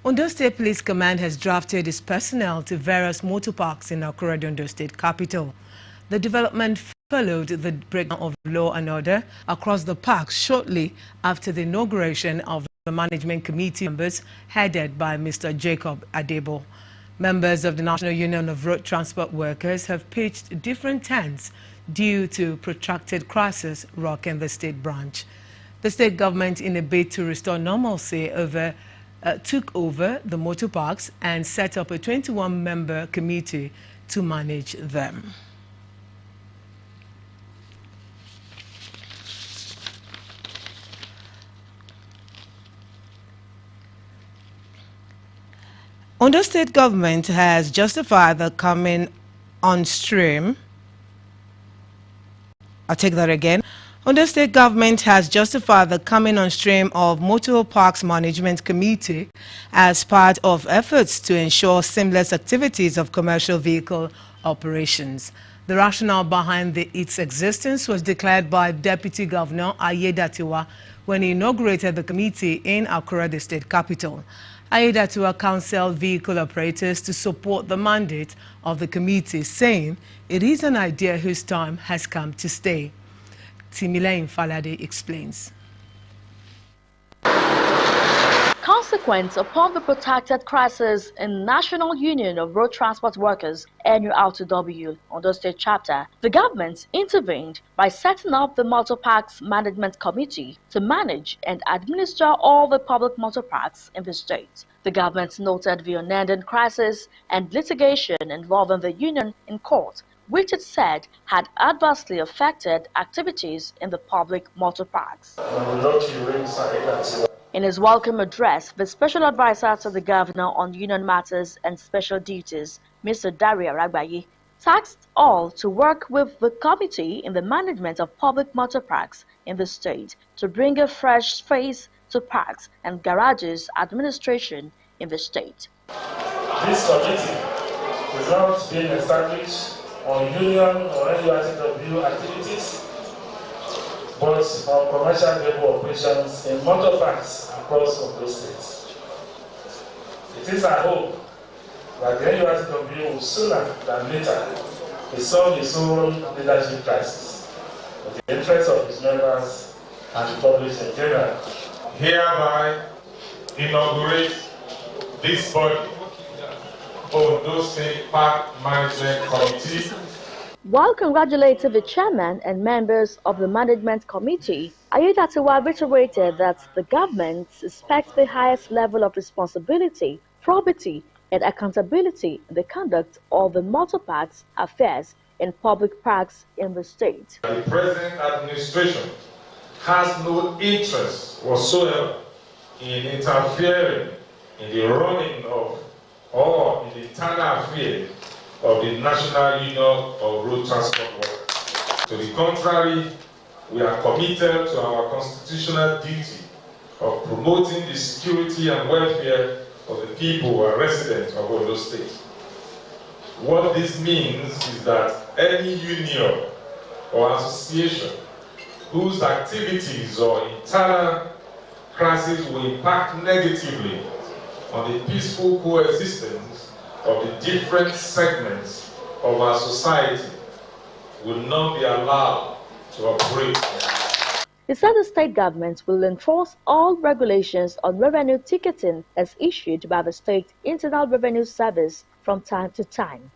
Ondo State Police Command has drafted its personnel to various motor parks in Akure, Ondo State capital. The development followed the breakdown of law and order across the parks shortly after the inauguration of the management committee members headed by Mr. Jacob Adebo. Members of the National Union of Road Transport Workers have pitched different tents due to protracted crisis rocking the state branch. The state government, in a bid to restore normalcy, took over the motor parks and set up a 21-member committee to manage them. Ondo State government has justified the coming on stream. I'll take that again. Ondo State government has justified the coming on stream of Motor Parks Management Committee as part of efforts to ensure seamless activities of commercial vehicle operations. The rationale behind its existence was declared by Deputy Governor Ayedatiwa when he inaugurated the committee in Akure, the state capital. Ayedatiwa counseled vehicle operators to support the mandate of the committee, saying it is an idea whose time has come to stay. Timilayin Falade explains. Consequence upon the protracted crisis in National Union of Road Transport Workers (NURTW) Ondo State chapter, the government intervened by setting up the Motor Parks Management Committee to manage and administer all the public motor parks in the state. The government noted the unending crisis and litigation involving the union in court, which it said had adversely affected activities in the public motor parks. In his welcome address, the Special Advisor to the Governor on Union Matters and Special Duties, Mr. Daria Ragbayi, tasked all to work with the committee in the management of public motor parks in the state to bring a fresh face to parks and garages administration in the state. This committee is not being established on union or NURTW activities, but on commercial vehicle operations in motor parks across Ondo State. It is our hope that the NURTW will sooner than later resolve its own leadership crisis in the interest of its members and the public in general. Hereby inaugurate this body, Ondo State Park Management Committee. While congratulating the chairman and members of the management committee, Ayedatiwa reiterated that the government expects the highest level of responsibility, probity, and accountability in the conduct of the motor parks affairs in public parks in the state. The present administration has no interest whatsoever in interfering in the running of or in the internal affairs of the National Union of Road Transport Workers. To the contrary, we are committed to our constitutional duty of promoting the security and welfare of the people and residents of Ondo State. What this means is that any union or association whose activities or internal crises will impact negatively on the peaceful coexistence of the different segments of our society will not be allowed to operate. He said the state government will enforce all regulations on revenue ticketing as issued by the State Internal Revenue Service from time to time.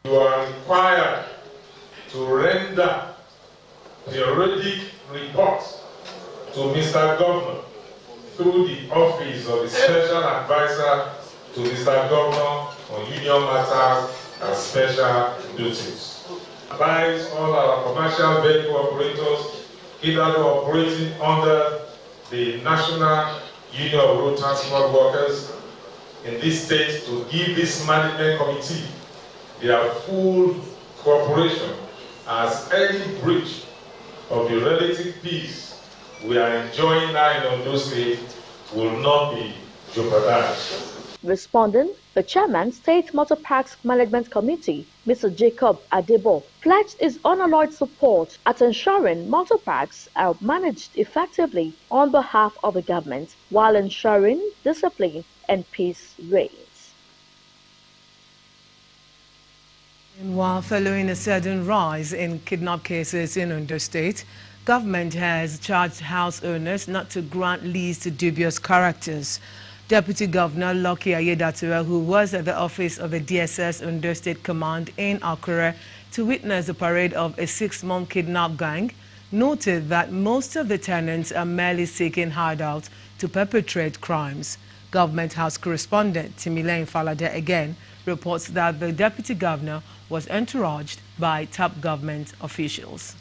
You are required to render periodic reports to Mr. Governor through the office of the Special Advisor to Mr. Governor on Union Matters and Special Duties. Advise all our commercial vehicle operators either operating under the National Union of Road Transport Workers in this state to give this management committee their full cooperation, as any breach of the relative peace we are enjoying now in Ondo State will not be jeopardized. Responding, The chairman, State Motor Parks Management Committee, Mr. Jacob Adebo, pledged his unalloyed support at ensuring motor parks are managed effectively on behalf of the government while ensuring discipline and peace reigns. While following a sudden rise in kidnap cases in Ondo State, government has charged house owners not to grant lease to dubious characters. Deputy Governor Lucky Aiyedatiwa, who was at the office of the DSS Ondo State Command in Akure to witness the parade of a 6-month kidnap gang, noted that most of the tenants are merely seeking handouts to perpetrate crimes. Government House correspondent Timileyin Falade again reports that the Deputy Governor was entouraged by top government officials.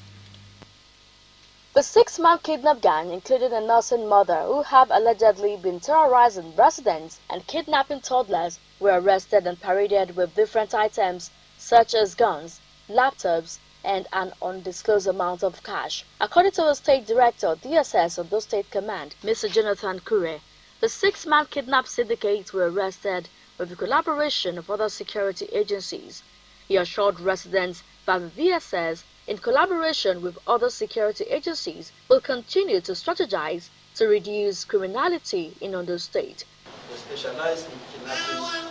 The 6-man kidnap gang included a nursing mother who have allegedly been terrorizing residents and kidnapping toddlers were arrested and paraded with different items such as guns, laptops, and an undisclosed amount of cash. According to the State Director, DSS of the State Command, Mr. Jonathan Kure, the 6-man kidnap syndicate were arrested with the collaboration of other security agencies. He assured residents that the DSS, in collaboration with other security agencies, will continue to strategize to reduce criminality in Ondo State. We specialize in kidnapping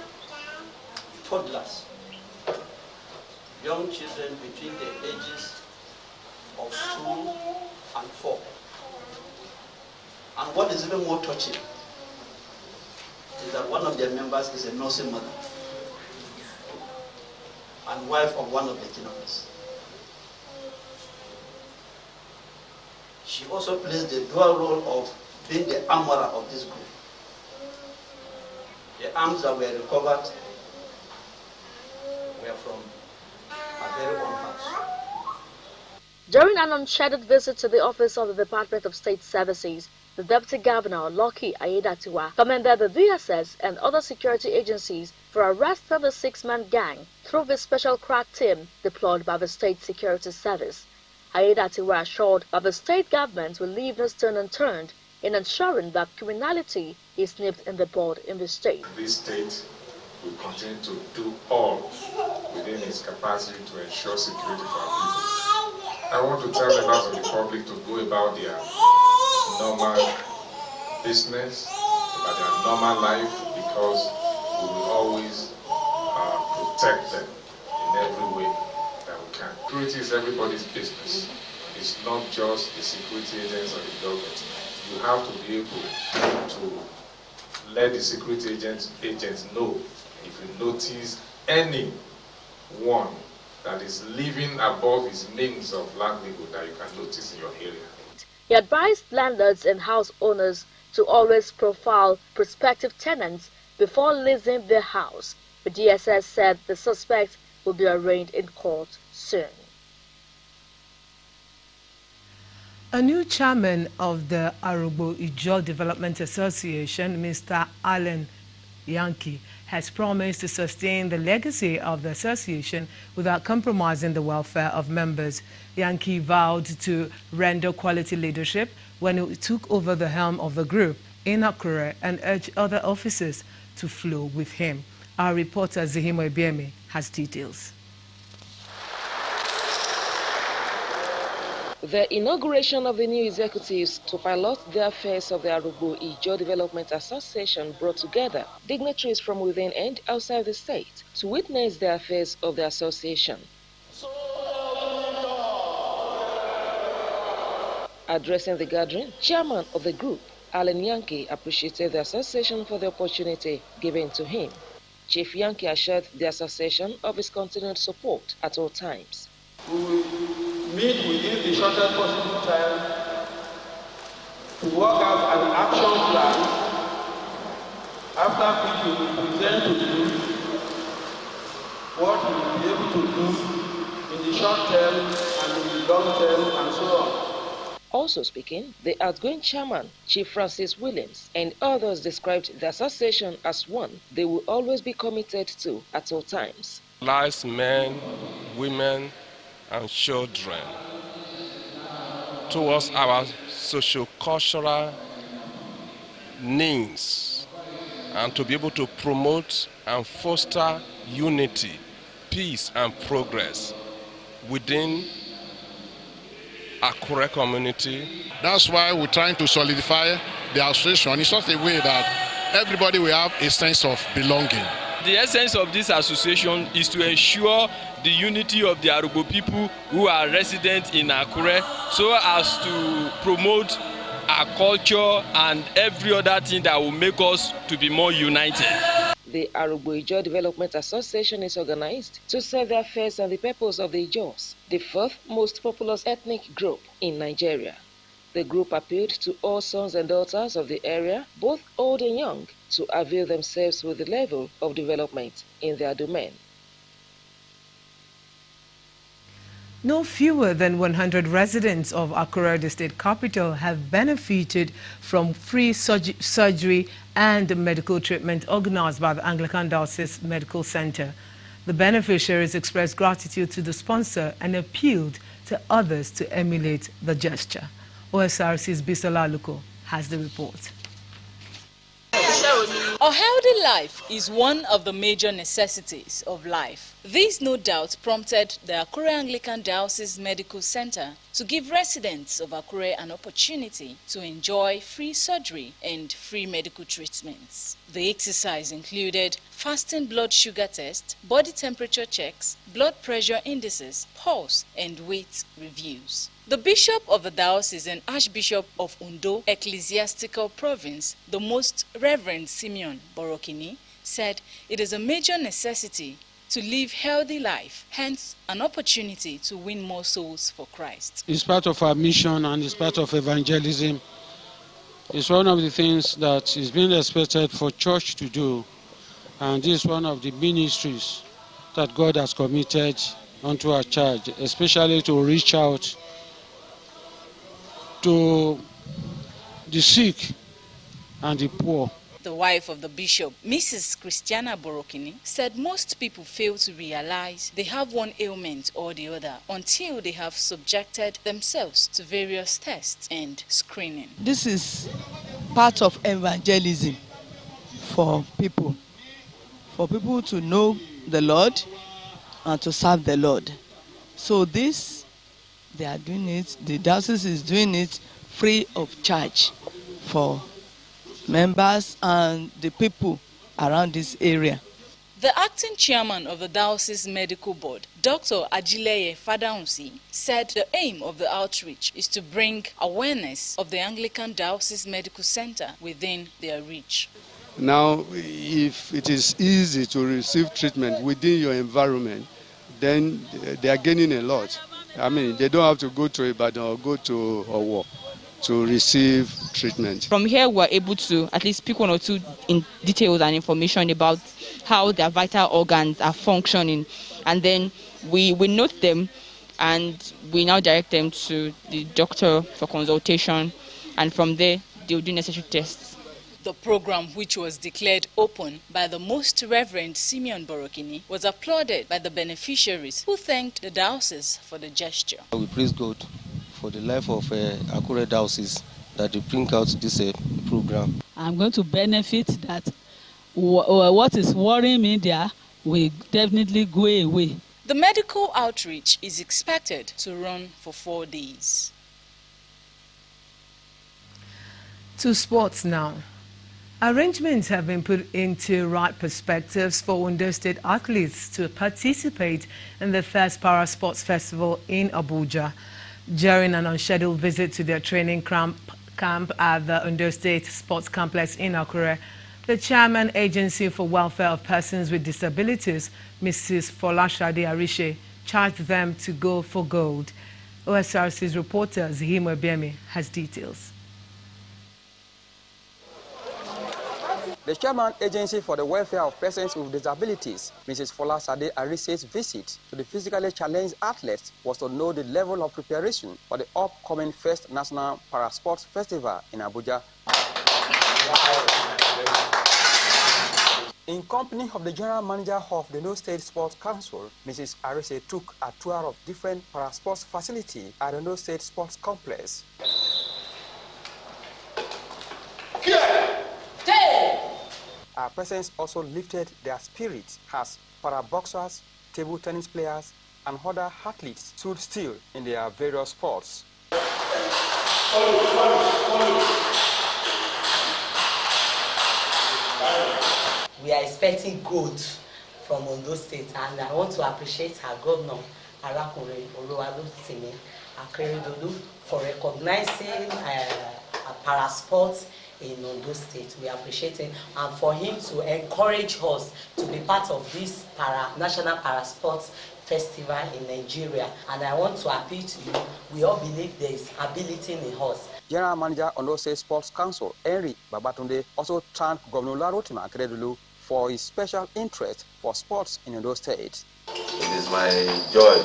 toddlers, young children between the ages of 2 and 4. And what is even more touching is that one of their members is a nursing mother and wife of one of the kidnappers. She also plays the dual role of being the armorer of this group. The arms that were recovered were from a very own house. During an unscheduled visit to the office of the Department of State Services, the Deputy Governor, Lucky Aiyedatiwa, commended the DSS and other security agencies for arresting the 6-man gang through the special crack team deployed by the State Security Service. Aiyedatiwa assured that the state government will leave no stone unturned in ensuring that criminality is nipped in the bud in the state. This state will continue to do all within its capacity to ensure security for our people. I want to tell members of the public to go about their normal business, about their normal life, because we will always protect them in every way that we can. Security is everybody's business. It's not just the security agents or the government. You have to be able to let the security agents know if you notice anyone that is living above his means of livelihood that you can notice in your area. He advised landlords and house owners to always profile prospective tenants before leasing their house. The DSS said the suspect will be arraigned in court soon. A new chairman of the Arugbo Ijo Development Association, Mr. Alan Yankee, has promised to sustain the legacy of the association without compromising the welfare of members. Yankee vowed to render quality leadership when he took over the helm of the group in Akure and urged other officers to flow with him. Our reporter Zihimo Ebieme has details. The inauguration of the new executives to pilot the affairs of the Arugbo Ijo Development Association brought together dignitaries from within and outside the state to witness the affairs of the association. Addressing the gathering, chairman of the group, Alan Yankee, appreciated the association for the opportunity given to him. Chief Yankee assured the association of his continued support at all times. We will meet within the shortest possible time to work out an action plan after which we will present to you what we will be able to do in the short term and in the long term and so on. Also speaking, the outgoing chairman, Chief Francis Williams, and others described the association as one they will always be committed to at all times. Lives, men, women, and children towards our socio-cultural needs and to be able to promote and foster unity, peace, and progress within Akure community. That's why we're trying to solidify the association in such a way that everybody will have a sense of belonging. The essence of this association is to ensure the unity of the Arugbo people who are resident in Akure, so as to promote our culture and every other thing that will make us to be more united. The Arugbo Ijaw Development Association is organized to serve the affairs and the purpose of the Ijaws, the fourth most populous ethnic group in Nigeria. The group appealed to all sons and daughters of the area, both old and young, to avail themselves with the level of development in their domain. No fewer than 100 residents of Akure, the state capital, have benefited from free surgery and medical treatment organized by the Anglican Diocese Medical Center. The beneficiaries expressed gratitude to the sponsor and appealed to others to emulate the gesture. Osrc's Bisola Luko has the report. A healthy life is one of the major necessities of life. This no doubt prompted the Akure Anglican Diocese Medical Center to give residents of Akure an opportunity to enjoy free surgery and free medical treatments. The exercise included fasting blood sugar test, body temperature checks, blood pressure indices, pulse, and weight reviews. The Bishop of the Diocese and Archbishop of Ondo Ecclesiastical Province, the Most Reverend Simeon Borokini, said it is a major necessity to live healthy life, hence an opportunity to win more souls for Christ. It's part of our mission and it's part of evangelism. It's one of the things that is being expected for church to do, and this is one of the ministries that God has committed onto our church, especially to reach out to the sick and the poor. The wife of the bishop, Mrs. Christiana Borokini, said most people fail to realize they have one ailment or the other until they have subjected themselves to various tests and screening. This is part of evangelism for people to know the Lord and to serve the Lord. So this, they are doing it, the diocese is doing it free of charge for members and the people around this area. The acting chairman of the Diocese Medical Board, Dr. Ajileye Fadaunsi, said the aim of the outreach is to bring awareness of the Anglican Diocese Medical Center within their reach. Now, if it is easy to receive treatment within your environment, then they are gaining a lot. I mean, they don't have to go to Ibadan or go to Owo to receive treatment. From here, we're able to at least speak one or two in details and information about how their vital organs are functioning, and then we note them and we now direct them to the doctor for consultation, and from there they'll do necessary tests. The program, which was declared open by the Most Reverend Simeon Borokini, was applauded by the beneficiaries, who thanked the diocese for the gesture. We praise God for the life of Akure Diocese that they bring out this program. I'm going to benefit that what is worrying me there will definitely go away. The medical outreach is expected to run for 4 days. To sports now. Arrangements have been put into right perspectives for Ondo State athletes to participate in the first Para Sports Festival in Abuja. During an unscheduled visit to their training camp at the Ondo State Sports Complex in Akure, the Chairman Agency for Welfare of Persons with Disabilities, Mrs. Folashade Arishe, charged them to go for gold. Osrc's reporter Zihimo Ebiemi has details. The Chairman Agency for the Welfare of Persons with Disabilities, Mrs. Folashade Arise's visit to the physically challenged athletes was to know the level of preparation for the upcoming first National Parasports Festival in Abuja. In company of the General Manager of the Ondo State Sports Council, Mrs. Arise took a tour of different parasports facilities at the Ondo State Sports Complex. A presence also lifted their spirits as para-boxers, table tennis players, and other athletes stood still in their various sports. We are expecting growth from Ondo State, and I want to appreciate our governor, Arakunrin Oluwalotimi Akeredolu, for recognizing para-sports in Ondo State. We appreciate him, and for him to encourage us to be part of this National Para-Sports Festival in Nigeria. And I want to appeal to you, we all believe there is ability in us. General Manager Ondo State Sports Council, Henry Babatunde, also thanked Governor Oluwalotimi Akeredolu for his special interest for sports in Ondo State. It is my joy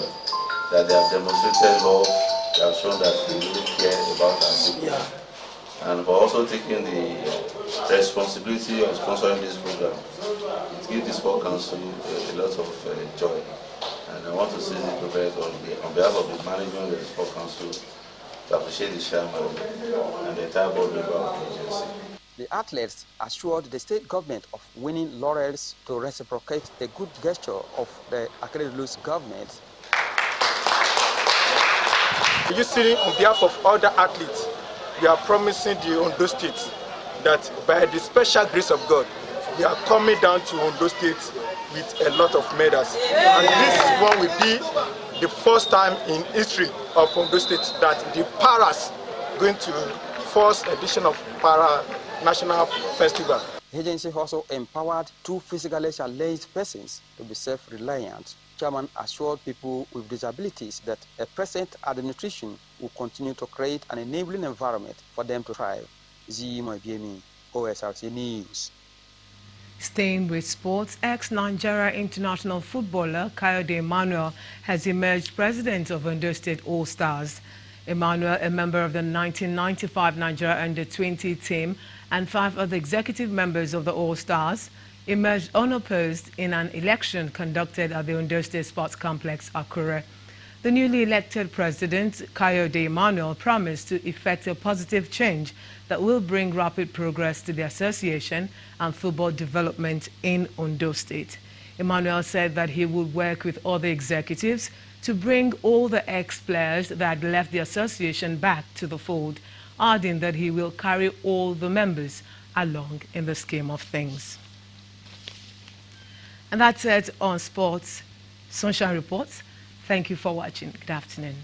that they have demonstrated love, they have shown that they really care about our people, and for also taking the responsibility of sponsoring this program. It gives the Sport Council a lot of joy. And I want to say this on behalf of the management of the Sport Council to appreciate the chairman and the entire board member of the agency. The athletes assured the state government of winning laurels to reciprocate the good gesture of the Akeredolu's government. You see, on behalf of all the athletes, we are promising the Ondo State that by the special grace of God, we are coming down to Ondo State with a lot of medals. And this one will be the first time in history of Ondo State that the Paras going to first edition of Para National Festival. The agency also empowered two physically challenged persons to be self-reliant. Chairman assured people with disabilities that a present administration will continue to create an enabling environment for them to thrive. Zimoibiemi, Osrc News. Staying with sports, ex-Nigeria international footballer Kayode Emmanuel has emerged president of Ondo State All-Stars. Emmanuel, a member of the 1995 Nigeria Under-20 team, and 5 other executive members of the All-Stars, emerged unopposed in an election conducted at the Ondo State Sports Complex, Akure. The newly elected president, Kayode Emmanuel, promised to effect a positive change that will bring rapid progress to the association and football development in Ondo State. Emmanuel said that he would work with other executives to bring all the ex-players that left the association back to the fold, adding that he will carry all the members along in the scheme of things. And that's it on Sports Sunshine Reports. Thank you for watching. Good afternoon.